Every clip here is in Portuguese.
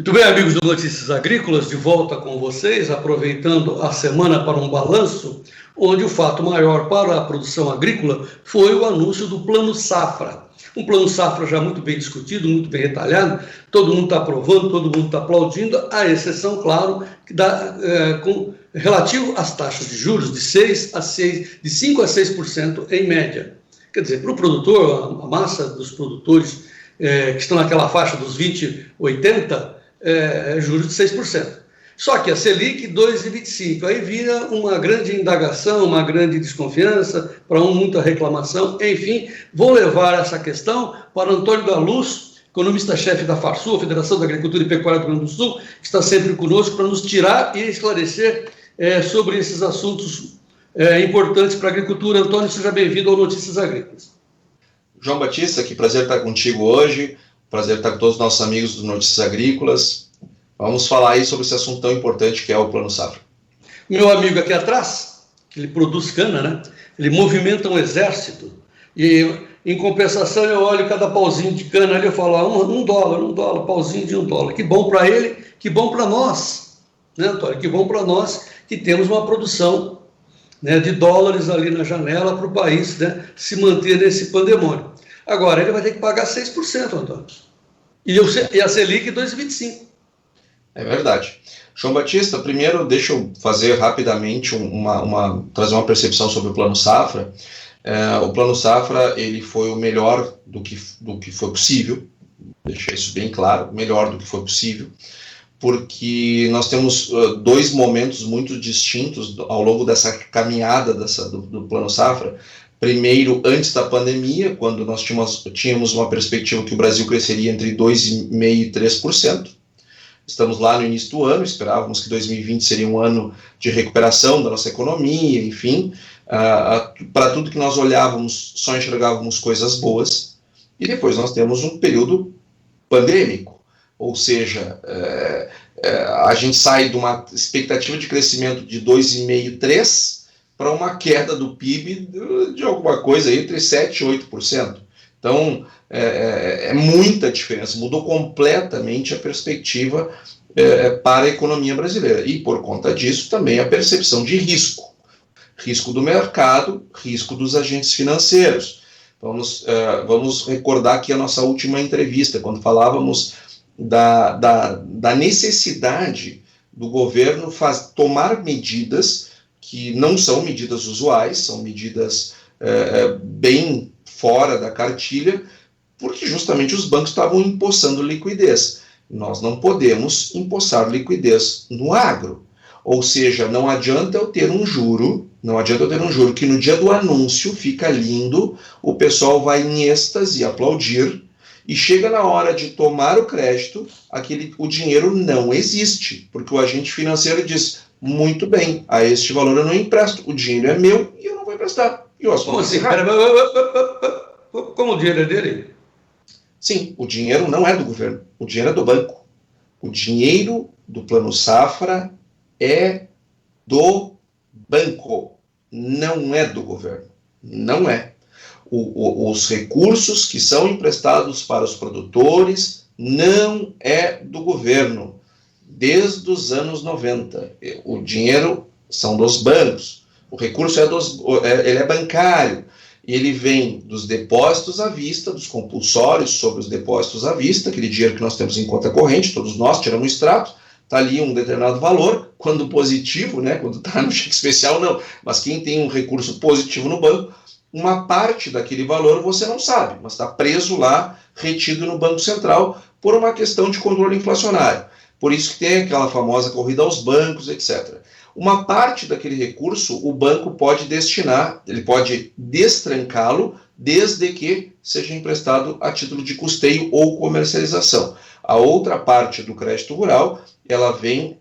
Muito bem, amigos do Notícias Agrícolas, de volta com vocês, aproveitando a semana para um balanço, onde o fato maior para a produção agrícola foi o anúncio do Plano Safra. Um Plano Safra já muito bem discutido, muito bem retalhado, todo mundo está aprovando, todo mundo está aplaudindo, à exceção, claro, relativo às taxas de juros de 5 a 6% em média. Quer dizer, para o produtor, a massa dos produtores que estão naquela faixa dos 20,80%, juros de 6%. Só que a Selic 2,25%. Aí vira uma grande indagação, uma grande desconfiança, para muita reclamação. Enfim, vou levar essa questão para Antônio Galuz, economista-chefe da FARSUL, Federação da Agricultura e Pecuária do Rio Grande do Sul, que está sempre conosco para nos tirar e esclarecer sobre esses assuntos importantes para a agricultura. Antônio, seja bem-vindo ao Notícias Agrícolas. João Batista, que prazer estar contigo hoje. Prazer estar com todos os nossos amigos do Notícias Agrícolas. Vamos falar aí sobre esse assunto tão importante que é o Plano Safra. Meu amigo aqui atrás, ele produz cana, né? Ele movimenta um exército e, em compensação, eu olho cada pauzinho de cana ali e falo, $1, pauzinho de $1. Que bom para ele, que bom para nós, né, Antônio? Que bom para nós que temos uma produção, né, de dólares ali na janela para o país, né, se manter nesse pandemônio. Agora, ele vai ter que pagar 6%, Antônio. E a Selic 2,25%. É verdade. João Batista, primeiro deixa eu fazer rapidamente trazer uma percepção sobre o Plano Safra. O Plano Safra ele foi o melhor do que foi possível, deixar isso bem claro, melhor do que foi possível, porque nós temos dois momentos muito distintos ao longo dessa caminhada do Plano Safra. Primeiro, antes da pandemia, quando nós tínhamos uma perspectiva que o Brasil cresceria entre 2,5% e 3%. Estamos lá no início do ano, esperávamos que 2020 seria um ano de recuperação da nossa economia, enfim. Para tudo que nós olhávamos, só enxergávamos coisas boas. E depois nós temos um período pandêmico, ou seja, a gente sai de uma expectativa de crescimento de 2,5%, 3%, para uma queda do PIB de alguma coisa entre 7% e 8%. Então, é muita diferença, mudou completamente a perspectiva para a economia brasileira. E, por conta disso, também a percepção de risco. Risco do mercado, risco dos agentes financeiros. Vamos recordar aqui a nossa última entrevista, quando falávamos da necessidade do governo tomar medidas que não são medidas usuais, são medidas bem fora da cartilha, porque justamente os bancos estavam empossando liquidez. Nós não podemos empossar liquidez no agro. Ou seja, não adianta eu ter um juro que no dia do anúncio fica lindo, o pessoal vai em êxtase aplaudir, e chega na hora de tomar o crédito, o dinheiro não existe, porque o agente financeiro diz, muito bem, a este valor eu não empresto, o dinheiro é meu e eu não vou emprestar. E o assunto Como assim? Como o dinheiro é dele? Sim, o dinheiro não é do governo, o dinheiro é do banco. O dinheiro do Plano Safra é do banco, não é do governo, não é. Os recursos que são emprestados para os produtores não é do governo. Desde os anos 90, o dinheiro são dos bancos, o recurso ele é bancário, e ele vem dos depósitos à vista, dos compulsórios sobre os depósitos à vista, aquele dinheiro que nós temos em conta corrente, todos nós tiramos um extrato, está ali um determinado valor, quando positivo, né, quando está no cheque especial não, mas quem tem um recurso positivo no banco, uma parte daquele valor você não sabe, mas está preso lá, retido no Banco Central, por uma questão de controle inflacionário. Por isso que tem aquela famosa corrida aos bancos, etc. Uma parte daquele recurso o banco pode destinar, ele pode destrancá-lo, desde que seja emprestado a título de custeio ou comercialização. A outra parte do crédito rural, ela vem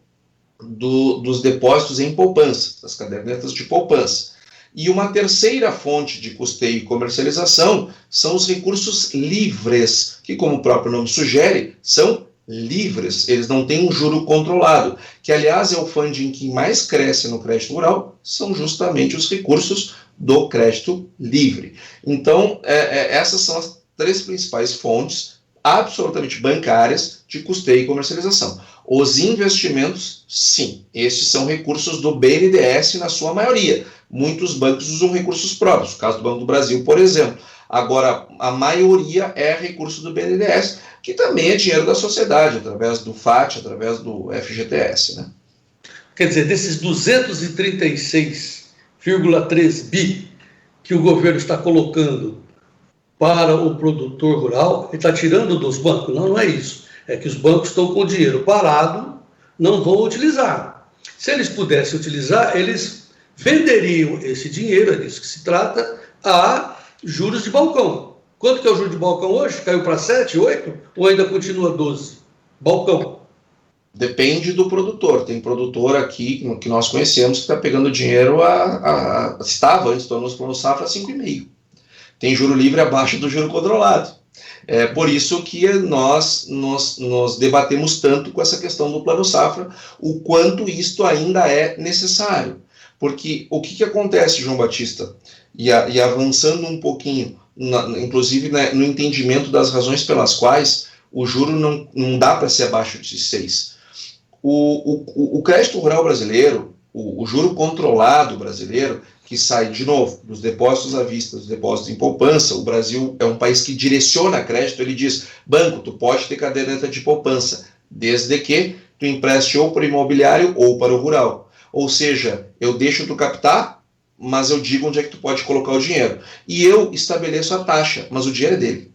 dos depósitos em poupança, das cadernetas de poupança. E uma terceira fonte de custeio e comercialização são os recursos livres, que, como o próprio nome sugere, são livres, eles não têm um juro controlado, que aliás é o funding que mais cresce no crédito rural, são justamente os recursos do crédito livre. Então, essas são as três principais fontes absolutamente bancárias de custeio e comercialização. Os investimentos, sim, estes são recursos do BNDES na sua maioria. Muitos bancos usam recursos próprios, no caso do Banco do Brasil, por exemplo. Agora, a maioria é recurso do BNDES, que também é dinheiro da sociedade, através do FAT, através do FGTS, né? Quer dizer, desses 236,3 bi que o governo está colocando para o produtor rural, ele está tirando dos bancos. Não, não é isso. É que os bancos estão com o dinheiro parado, não vão utilizar. Se eles pudessem utilizar, eles venderiam esse dinheiro, é disso que se trata, a juros de balcão. Quanto que é o juro de balcão hoje? Caiu para 7, 8? Ou ainda continua 12? Balcão. Depende do produtor. Tem produtor aqui que nós conhecemos que está pegando dinheiro estava antes do anúncio do Plano Safra a 5,5. Tem juro livre abaixo do juro controlado. É por isso que nós debatemos tanto com essa questão do Plano Safra, o quanto isto ainda é necessário. Porque o que acontece, João Batista, e avançando um pouquinho, inclusive, né, no entendimento das razões pelas quais o juro não dá para ser abaixo de 6. O crédito rural brasileiro, o juro controlado brasileiro, que sai, de novo, dos depósitos à vista, dos depósitos em poupança. O Brasil é um país que direciona crédito. Ele diz, banco, tu pode ter caderneta de poupança, desde que tu empreste ou para o imobiliário ou para o rural. Ou seja, eu deixo tu captar, mas eu digo onde é que tu pode colocar o dinheiro. E eu estabeleço a taxa, mas o dinheiro é dele.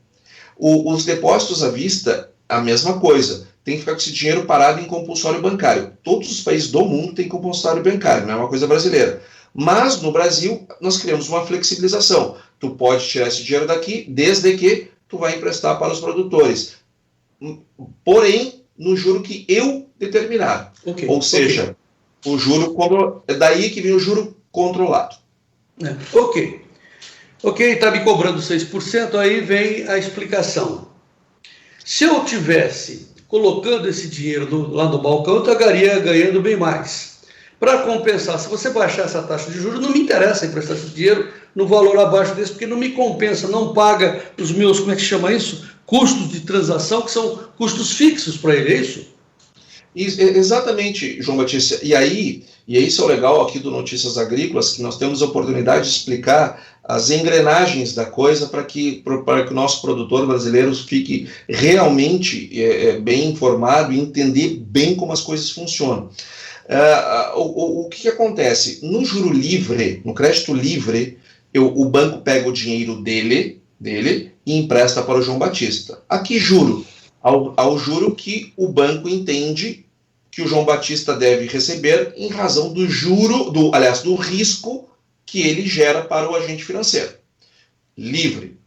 Os depósitos à vista, a mesma coisa. Tem que ficar com esse dinheiro parado em compulsório bancário. Todos os países do mundo têm compulsório bancário, não é uma coisa brasileira. Mas, no Brasil, nós criamos uma flexibilização. Tu pode tirar esse dinheiro daqui, desde que tu vai emprestar para os produtores. Porém, no juro que eu determinar. Okay, ou seja, o juro, é daí que vem o juro controlado. Ok, está me cobrando 6%, aí vem a explicação. Se eu tivesse colocando esse dinheiro lá no balcão, eu estaria ganhando bem mais. Para compensar, se você baixar essa taxa de juros, não me interessa emprestar esse dinheiro no valor abaixo desse, porque não me compensa, não paga os meus, como é que chama isso? Custos de transação, que são custos fixos para ele, é isso? Exatamente, João Batista. E isso é o legal aqui do Notícias Agrícolas, que nós temos a oportunidade de explicar as engrenagens da coisa para que o nosso produtor brasileiro fique realmente bem informado e entender bem como as coisas funcionam. O que acontece? No juro livre, no crédito livre, o banco pega o dinheiro dele e empresta para o João Batista. A que juro? Ao juro que o banco entende que o João Batista deve receber em razão do juro, do risco que ele gera para o agente financeiro. Livre.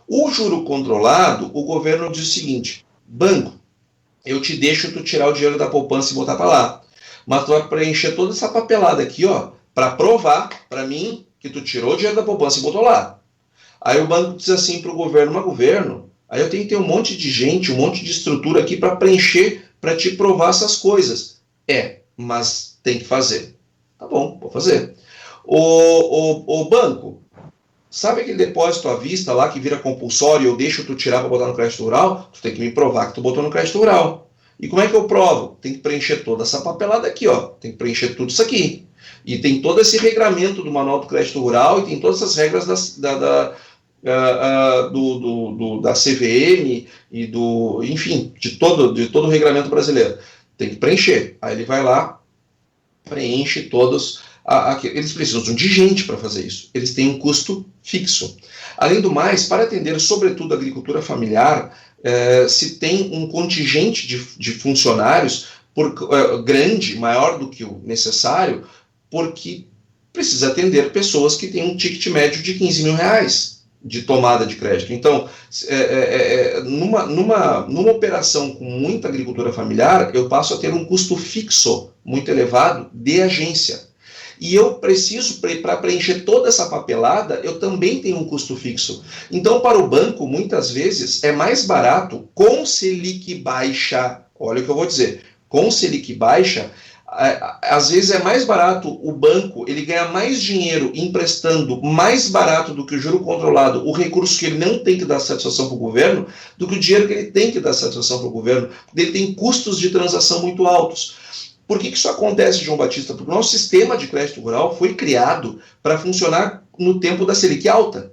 O juro controlado, o governo diz o seguinte, banco, eu te deixo tu tirar o dinheiro da poupança e botar para lá. Mas tu vai preencher toda essa papelada aqui, ó, para provar para mim que tu tirou o dinheiro da poupança e botou lá. Aí o banco diz assim para o governo, mas governo, aí eu tenho que ter um monte de gente, um monte de estrutura aqui para preencher, para te provar essas coisas. Mas tem que fazer. Tá bom, vou fazer. O banco, sabe aquele depósito à vista lá que vira compulsório e eu deixo tu tirar para botar no crédito rural? Tu tem que me provar que tu botou no crédito rural. E como é que eu provo? Tem que preencher toda essa papelada aqui, ó. Tem que preencher tudo isso aqui. E tem todo esse regramento do Manual do Crédito Rural e tem todas as regras da CVM e enfim, de todo o regramento brasileiro. Tem que preencher. Aí ele vai lá, preenche todos. Eles precisam de gente para fazer isso. Eles têm um custo fixo. Além do mais, para atender sobretudo a agricultura familiar, se tem um contingente de funcionários grande, maior do que o necessário, porque precisa atender pessoas que têm um ticket médio de 15 mil reais de tomada de crédito. Então, numa operação com muita agricultura familiar, eu passo a ter um custo fixo muito elevado de agência. E eu preciso, para preencher toda essa papelada, eu também tenho um custo fixo. Então, para o banco, muitas vezes, é mais barato, com Selic baixa, olha o que eu vou dizer, com Selic baixa, às vezes é mais barato o banco, ele ganha mais dinheiro emprestando mais barato do que o juro controlado, o recurso que ele não tem que dar satisfação para o governo, do que o dinheiro que ele tem que dar satisfação para o governo, porque ele tem custos de transação muito altos. Por que isso acontece, João Batista? Porque o nosso sistema de crédito rural foi criado para funcionar no tempo da Selic alta.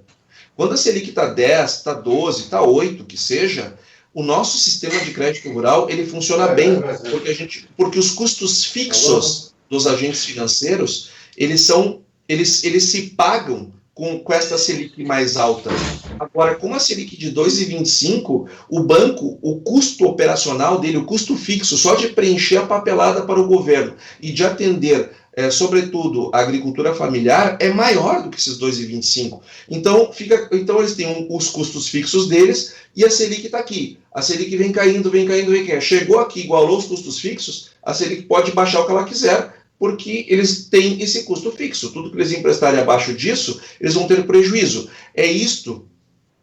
Quando a Selic está 10, está 12, está 8, que seja, o nosso sistema de crédito rural ele funciona bem, porque os custos fixos dos agentes financeiros, eles se pagam com esta Selic mais alta. Agora, com a Selic de 2,25, o banco, o custo operacional dele, o custo fixo, só de preencher a papelada para o governo e de atender, sobretudo, a agricultura familiar, é maior do que esses 2,25. Então, eles têm os custos fixos deles e a Selic está aqui. A Selic vem caindo. Chegou aqui, igualou os custos fixos, a Selic pode baixar o que ela quiser, porque eles têm esse custo fixo. Tudo que eles emprestarem abaixo disso, eles vão ter prejuízo. É isto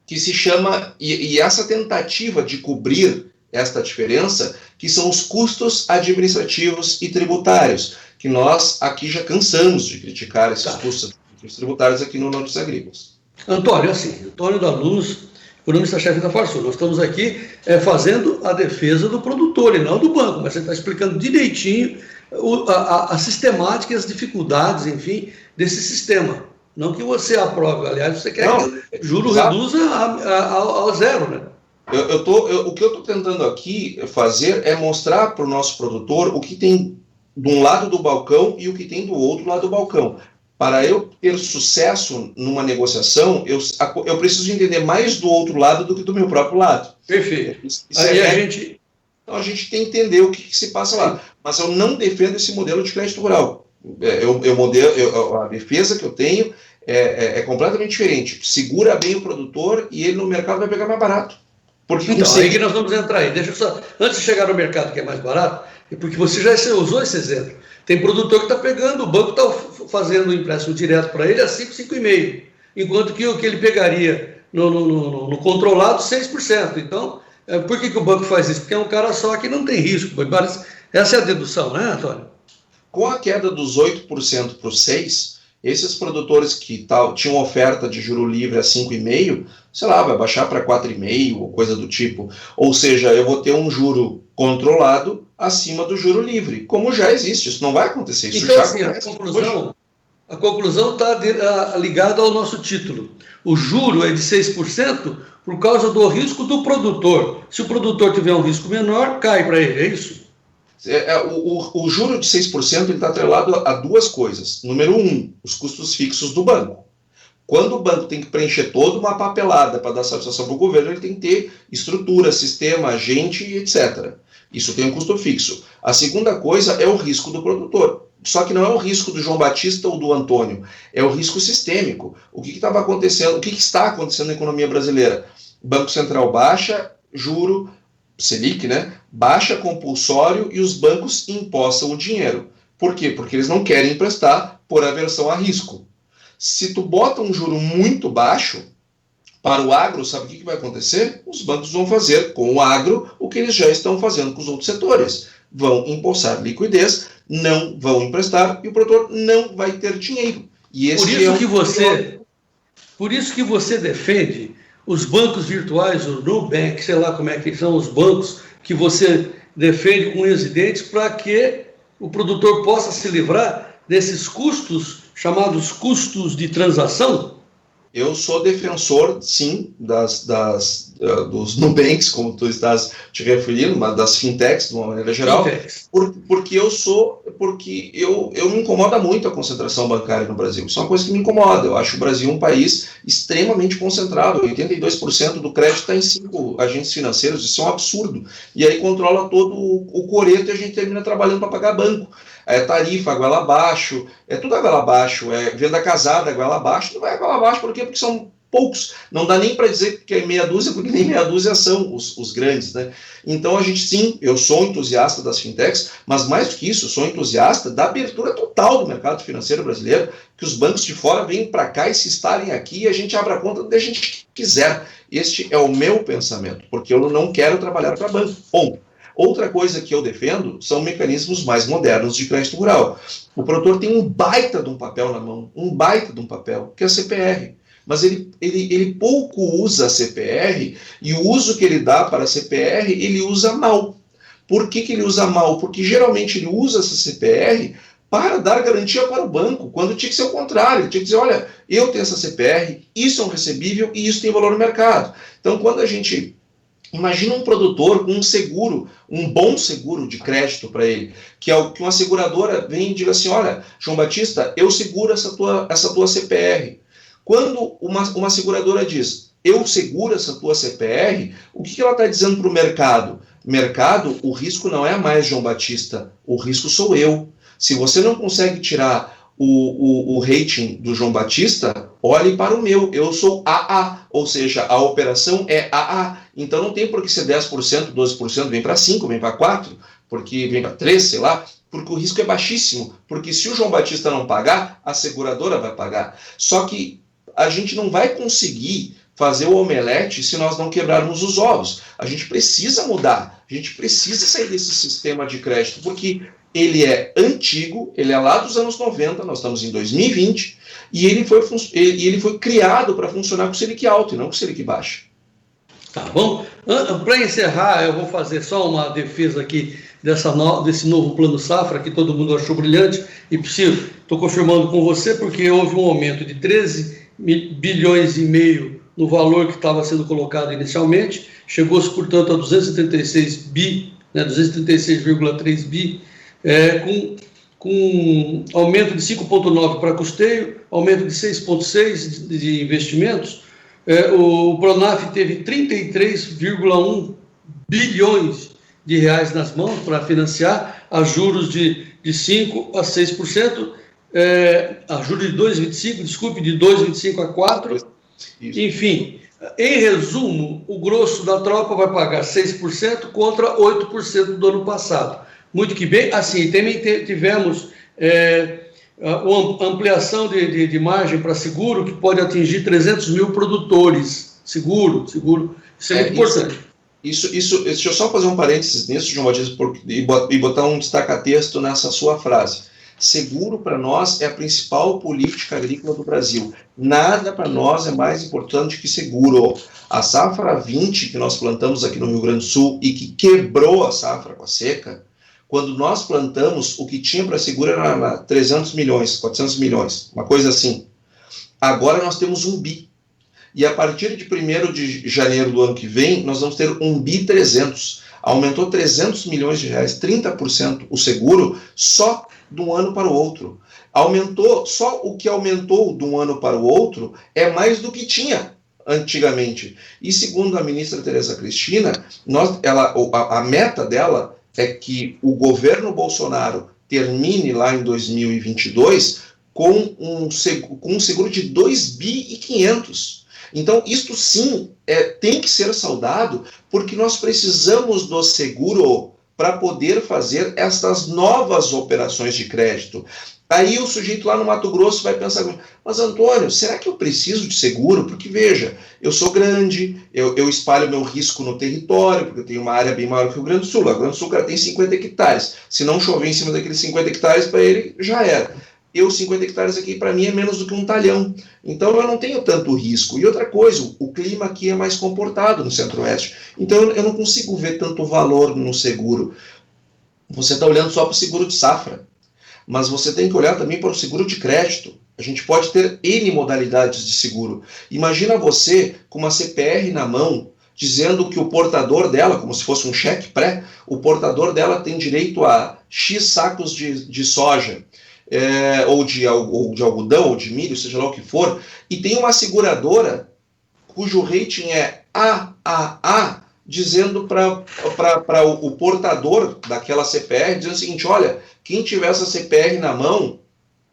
que se chama, e essa tentativa de cobrir esta diferença, que são os custos administrativos e tributários, que nós aqui já cansamos de criticar esses custos tributários aqui no Notícias Agrícolas. Antônio, Antônio da Luz, economista-chefe da Farsul, nós estamos aqui fazendo a defesa do produtor e não do banco, mas você está explicando direitinho a sistemática e as dificuldades, enfim, desse sistema. Não que você aprove, aliás, você quer que o juro reduza a zero, né? O que eu estou tentando aqui fazer é mostrar para o nosso produtor o que tem de um lado do balcão e o que tem do outro lado do balcão. Para eu ter sucesso numa negociação, eu preciso entender mais do outro lado do que do meu próprio lado. Perfeito. Então a gente tem que entender o que se passa lá. Mas eu não defendo esse modelo de crédito rural. A defesa que eu tenho é completamente diferente. Segura bem o produtor e ele no mercado vai pegar mais barato. Porque então, aí que nós vamos entrar aí. Deixa eu só, antes de chegar no mercado que é mais barato, porque você já usou esse exemplo. Tem produtor que está pegando, o banco está fazendo o empréstimo direto para ele a 5, 5,5%, enquanto que o que ele pegaria no controlado, 6%. Então, por que o banco faz isso? Porque é um cara só que não tem risco. Essa é a dedução, né, Antônio? Com a queda dos 8% para os 6%, esses produtores que tinham oferta de juro livre a 5,5%, sei lá, vai baixar para 4,5% ou coisa do tipo. Ou seja, eu vou ter um juro controlado acima do juro livre, como já existe. Isso não vai acontecer. Isso então, já assim, a conclusão está ligada ao nosso título. O juro é de 6% por causa do risco do produtor. Se o produtor tiver um risco menor, cai para ele, é isso? O juro de 6% está atrelado a duas coisas. Número 1, os custos fixos do banco. Quando o banco tem que preencher toda uma papelada para dar satisfação para o governo, ele tem que ter estrutura, sistema, agente, etc. Isso tem um custo fixo. A segunda coisa é o risco do produtor. Só que não é o risco do João Batista ou do Antônio, é o risco sistêmico. O que estava acontecendo, o que está acontecendo na economia brasileira? O Banco Central baixa, juro, Selic, né? Baixa compulsório e os bancos empossam o dinheiro. Por quê? Porque eles não querem emprestar por aversão a risco. Se tu bota um juro muito baixo para o agro, sabe o que vai acontecer? Os bancos vão fazer com o agro o que eles já estão fazendo com os outros setores. Vão empossar liquidez, não vão emprestar e o produtor não vai ter dinheiro. E esse por isso que você defende os bancos virtuais, o Nubank, sei lá como é que são os bancos que você defende com unhas e dentes para que o produtor possa se livrar desses custos, chamados custos de transação? Eu sou defensor, sim, dos Nubanks, como tu estás te referindo, mas das fintechs, de uma maneira geral, porque me incomoda muito a concentração bancária no Brasil. Isso é uma coisa que me incomoda. Eu acho o Brasil um país extremamente concentrado. 82% do crédito está em 5 agentes financeiros. Isso é um absurdo. E aí controla todo o coreto e a gente termina trabalhando para pagar banco. É tarifa, goela abaixo, é tudo goela abaixo, é venda casada, goela abaixo, não vai goela abaixo, por quê? Porque são poucos, não dá nem para dizer que é meia dúzia, porque nem meia dúzia são os grandes, né? Então a gente, sim, eu sou entusiasta das fintechs, mas mais do que isso, eu sou entusiasta da abertura total do mercado financeiro brasileiro, que os bancos de fora venham para cá e se instalem aqui e a gente abra a conta onde a gente quiser. Este é o meu pensamento, porque eu não quero trabalhar para banco, ponto. Outra coisa que eu defendo são mecanismos mais modernos de crédito rural. O produtor tem um baita de um papel na mão, que é a CPR. Mas ele pouco usa a CPR, e o uso que ele dá para a CPR, ele usa mal. Por que ele usa mal? Porque geralmente ele usa essa CPR para dar garantia para o banco, quando tinha que ser o contrário. Ele tinha que dizer, olha, eu tenho essa CPR, isso é um recebível e isso tem valor no mercado. Então, quando a gente imagina um produtor com um seguro, um bom seguro de crédito para ele, que uma seguradora vem e diga assim, olha, João Batista, eu seguro essa tua CPR. Quando uma seguradora diz, eu seguro essa tua CPR, o que ela está dizendo para o mercado? Mercado, o risco não é mais João Batista, o risco sou eu. Se você não consegue tirar o rating do João Batista, olhe para o meu, eu sou AA, ou seja, a operação é AA, então não tem por que ser 10%, 12%, vem para 5%, vem para 4%, porque vem para 3%, sei lá, porque o risco é baixíssimo, porque se o João Batista não pagar, a seguradora vai pagar. Só que a gente não vai conseguir fazer o omelete se nós não quebrarmos os ovos. A gente precisa mudar, a gente precisa sair desse sistema de crédito, porque ele é antigo, ele é lá dos anos 90, nós estamos em 2020, e ele foi criado para funcionar com Selic alto e não com Selic baixo. Tá bom? Para encerrar, eu vou fazer só uma defesa aqui desse novo Plano Safra, que todo mundo achou brilhante, e estou confirmando com você, porque houve um aumento de 13 bilhões e meio no valor que estava sendo colocado inicialmente, chegou-se, portanto, a 276 bi, né, 236,3 bi, com aumento de 5,9 para custeio, aumento de 6,6 de investimentos. O Pronaf teve 33,1 bilhões de reais nas mãos para financiar a juros de 5% a 6%, a juros de 2,25%, desculpe, de 2,25% a 4%. Isso. Enfim, em resumo, o grosso da tropa vai pagar 6% contra 8% do ano passado. Muito que bem, assim, também tivemos uma ampliação de margem para seguro, que pode atingir 300 mil produtores. Seguro, isso é muito importante. Deixa eu só fazer um parênteses nisso, João Batista, e botar um destaca-texto nessa sua frase. Seguro para nós é a principal política agrícola do Brasil. Nada para nós é mais importante que seguro. A safra 20 que nós plantamos aqui no Rio Grande do Sul e que quebrou a safra com a seca, quando nós plantamos, o que tinha para seguro era 300 milhões, 400 milhões, uma coisa assim. Agora nós temos 1 bi. E a partir de 1º de janeiro do ano que vem, nós vamos ter 1 bi 300. Aumentou 300 milhões de reais, 30% o seguro, só de um ano para o outro. Só o que aumentou de um ano para o outro é mais do que tinha antigamente. E segundo a ministra Tereza Cristina, a meta dela é que o governo Bolsonaro termine lá em 2022 com um seguro de 2,5 bi. Então, isto sim tem que ser saudado, porque nós precisamos do seguro para poder fazer estas novas operações de crédito. Aí o sujeito lá no Mato Grosso vai pensar, mas Antônio, será que eu preciso de seguro? Porque veja, eu sou grande, eu espalho meu risco no território, porque eu tenho uma área bem maior que o Rio Grande do Sul. O Rio Grande do Sul, cara, tem 50 hectares. Se não chover em cima daqueles 50 hectares, para ele já era. 50 hectares aqui, para mim, é menos do que um talhão. Então, eu não tenho tanto risco. E outra coisa, o clima aqui é mais comportado no Centro-Oeste. Então, eu não consigo ver tanto valor no seguro. Você está olhando só para o seguro de safra. Mas você tem que olhar também para o seguro de crédito. A gente pode ter N modalidades de seguro. Imagina você com uma CPR na mão, dizendo que o portador dela, como se fosse um cheque pré, o portador dela tem direito a X sacos de soja, ou de algodão, ou de milho, seja lá o que for, e tem uma seguradora cujo rating é AAA, dizendo para o portador daquela CPR, dizendo o seguinte, olha, quem tiver essa CPR na mão,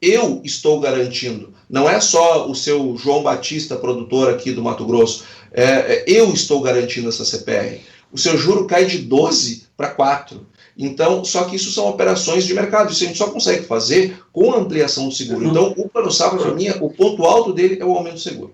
eu estou garantindo. Não é só o seu João Batista, produtor aqui do Mato Grosso, eu estou garantindo essa CPR. O seu juro cai de 12 para 4. Então, só que isso são operações de mercado, isso a gente só consegue fazer com a ampliação do seguro. Então, o Plano Safra, para mim, o ponto alto dele é o aumento do seguro.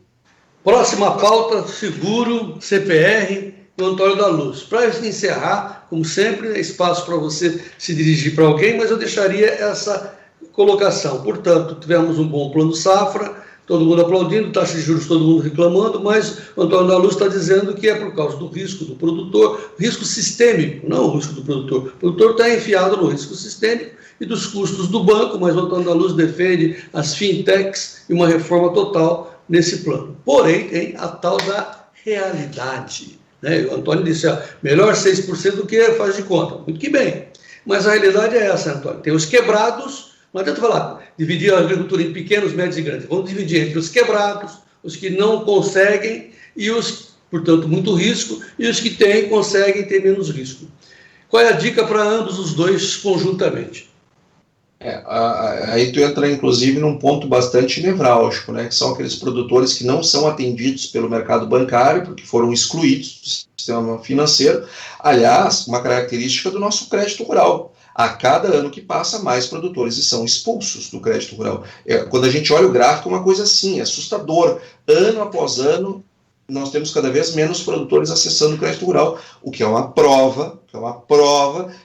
Próxima pauta, seguro, CPR o Antônio da Luz. Para encerrar, como sempre, é espaço para você se dirigir para alguém, mas eu deixaria essa colocação. Portanto, tivemos um bom plano safra, todo mundo aplaudindo, taxa de juros todo mundo reclamando, mas o Antônio da Luz está dizendo que é por causa do risco do produtor, risco sistêmico, não o risco do produtor. O produtor está enfiado no risco sistêmico e dos custos do banco, mas o Antônio da Luz defende as fintechs e uma reforma total nesse plano. Porém, tem a tal da realidade. Né? O Antônio disse, melhor 6% do que faz de conta. Muito que bem. Mas a realidade é essa, Antônio. Tem os quebrados, não adianta falar, dividir a agricultura em pequenos, médios e grandes. Vamos dividir entre os quebrados, os que não conseguem, e os, portanto, muito risco, e os que têm, conseguem ter menos risco. Qual é a dica para ambos os dois conjuntamente? Aí tu entra, inclusive, num ponto bastante nevrálgico, né, que são aqueles produtores que não são atendidos pelo mercado bancário, porque foram excluídos do sistema financeiro. Aliás, uma característica do nosso crédito rural. A cada ano que passa, mais produtores são expulsos do crédito rural. Quando a gente olha o gráfico, é uma coisa assim, assustador. Ano após ano, nós temos cada vez menos produtores acessando o crédito rural, o que é uma prova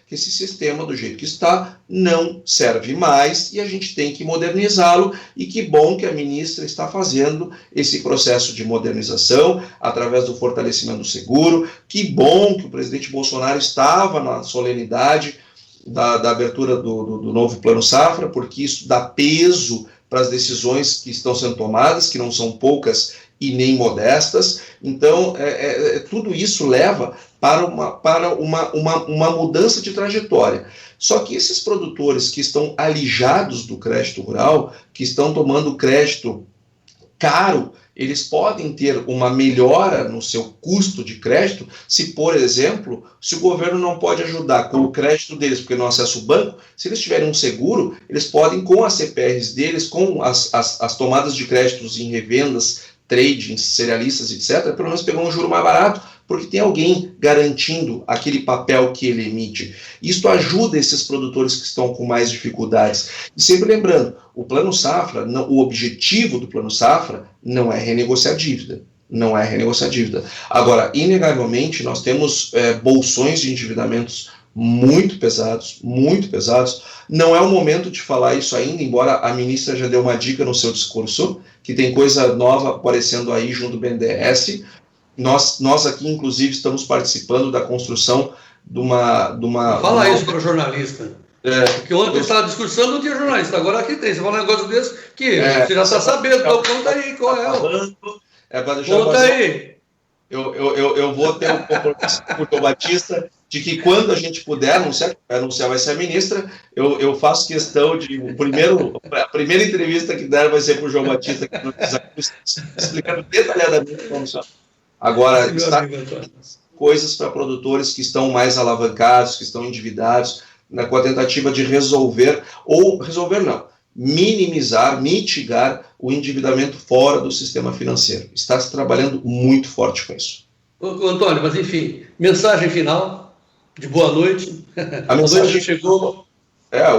que esse sistema, do jeito que está, não serve mais e a gente tem que modernizá-lo. E que bom que a ministra está fazendo esse processo de modernização através do fortalecimento do seguro. Que bom que o presidente Bolsonaro estava na solenidade da abertura do novo Plano Safra, porque isso dá peso para as decisões que estão sendo tomadas, que não são poucas e nem modestas. Então, tudo isso leva para uma mudança de trajetória. Só que esses produtores que estão alijados do crédito rural, que estão tomando crédito caro, eles podem ter uma melhora no seu custo de crédito se, por exemplo, se o governo não pode ajudar com o crédito deles, porque não acessa o banco, se eles tiverem um seguro, eles podem, com as CPRs deles, com as tomadas de créditos em revendas, tradings, cerealistas, etc., pelo menos pegar um juro mais barato, porque tem alguém garantindo aquele papel que ele emite. Isto ajuda esses produtores que estão com mais dificuldades. E sempre lembrando, o Plano Safra, o objetivo do Plano Safra não é renegociar dívida. Não é renegociar dívida. Agora, inegavelmente, nós temos bolsões de endividamentos muito pesados, muito pesados. Não é o momento de falar isso ainda, embora a ministra já deu uma dica no seu discurso, que tem coisa nova aparecendo aí junto do BNDES. Nós aqui, inclusive, estamos participando da construção de uma Fala isso para o jornalista. Porque ontem eu estava discursando, não tinha jornalista. Agora aqui tem. Você fala um negócio desse que você já está sabendo. Então conta aí, qual é? Para deixar conta aí. Eu vou ter um compromisso com o João Batista de que quando a gente puder anunciar vai ser a ministra, eu faço questão de a primeira entrevista que der vai ser para o João Batista, explicando detalhadamente como funciona. Agora, está coisas para produtores que estão mais alavancados, que estão endividados, com a tentativa de minimizar, mitigar o endividamento fora do sistema financeiro. Está se trabalhando muito forte com isso. Antônio, mas enfim, mensagem final de boa noite. A mensagem chegou.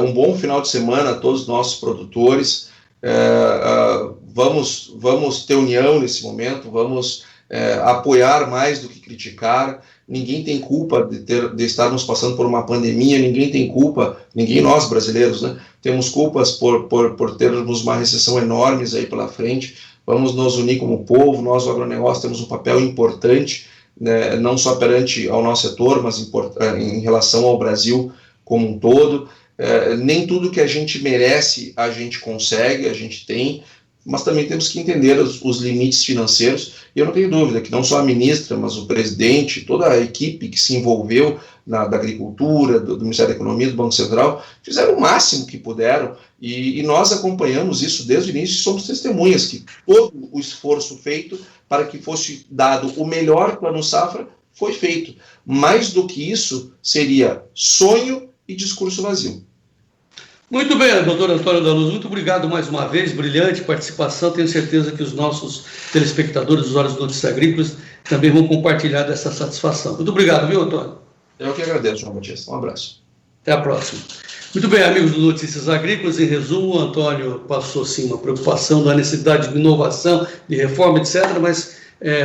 Um bom final de semana a todos os nossos produtores. Vamos ter união nesse momento, vamos apoiar mais do que criticar. Ninguém tem culpa de estarmos passando por uma pandemia, ninguém tem culpa, nós brasileiros, né, temos culpas por termos uma recessão enorme aí pela frente. Vamos nos unir como povo. Nós, o agronegócio, temos um papel importante, né, não só perante ao nosso setor, mas em relação ao Brasil como um todo. Nem tudo que a gente merece a gente consegue, a gente tem, mas também temos que entender os limites financeiros. E eu não tenho dúvida que não só a ministra, mas o presidente, toda a equipe que se envolveu da agricultura, do Ministério da Economia, do Banco Central, fizeram o máximo que puderam, e nós acompanhamos isso desde o início e somos testemunhas que todo o esforço feito para que fosse dado o melhor Plano Safra foi feito. Mais do que isso, seria sonho e discurso vazio. Muito bem, doutor Antônio da Luz, muito obrigado mais uma vez, brilhante participação. Tenho certeza que os nossos telespectadores, usuários do Notícias Agrícolas, também vão compartilhar dessa satisfação. Muito obrigado, viu, Antônio? Eu que agradeço, João Batista. Um abraço. Até a próxima. Muito bem, amigos do Notícias Agrícolas, em resumo, o Antônio passou sim uma preocupação da necessidade de inovação, de reforma, etc., mas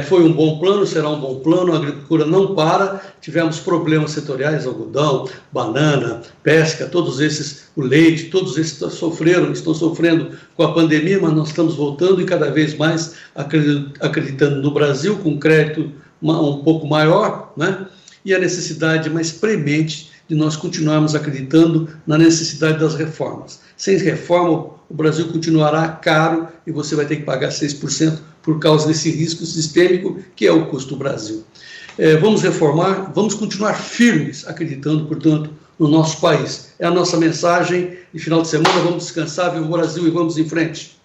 Foi um bom plano, será um bom plano, a agricultura não para, tivemos problemas setoriais, algodão, banana, pesca, todos esses, o leite, todos esses estão sofrendo com a pandemia, mas nós estamos voltando e cada vez mais acreditando no Brasil, com crédito um pouco maior, né? E a necessidade mais premente de nós continuarmos acreditando na necessidade das reformas. Sem reforma, o Brasil continuará caro e você vai ter que pagar 6% por causa desse risco sistêmico que é o custo do Brasil. Vamos reformar, vamos continuar firmes acreditando, portanto, no nosso país. É a nossa mensagem de final de semana, vamos descansar, viva o Brasil e vamos em frente.